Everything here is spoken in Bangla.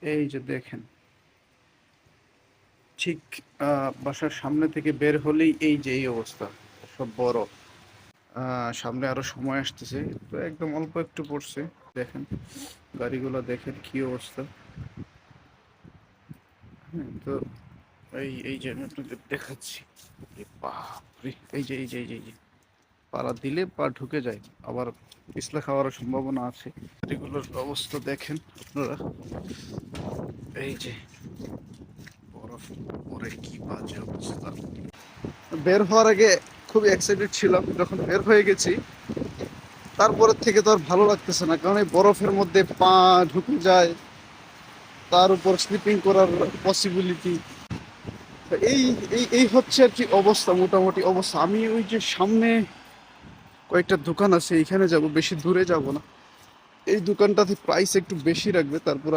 এই যে দেখেন, ঠিক বাসার সামনে থেকে বের হলেই এই যে এই অবস্থা, সব বরফ। সামনে আরো সময় আসতেছে, তো একদম অল্প একটু পড়ছে। দেখেন গাড়িগুলো, দেখেন কি অবস্থা। হ্যাঁ, তো এই যে আমি আপনাদের দেখাচ্ছি। এ বাপরে! এই যে পাড়া দিলে পা ঢুকে যায়, আবার পিছলা খাওয়ার সম্ভাবনা আছে। গাড়িগুলোর অবস্থা দেখেন আপনারা, এই যে বরফ পরে কি বাজে অবস্থা। বের হওয়ার আগে খুব এক্সাইটেড ছিলাম, যখন বের হয়ে গেছি তারপরের থেকে তো আর ভালো লাগতেছে না, কারণ এই বরফের মধ্যে পা ঢুকে যায়, তার উপর স্লিপিং করার পসিবিলিটি। এই এই এই হচ্ছে আর কি অবস্থা, মোটামুটি অবস্থা। আমি ওই যে সামনে কয়েকটা দোকান আছে, এখানে যাব, বেশি দূরে যাব না। এই দোকানটাতে প্রাইস একটু বেশি রাখবে, তারপর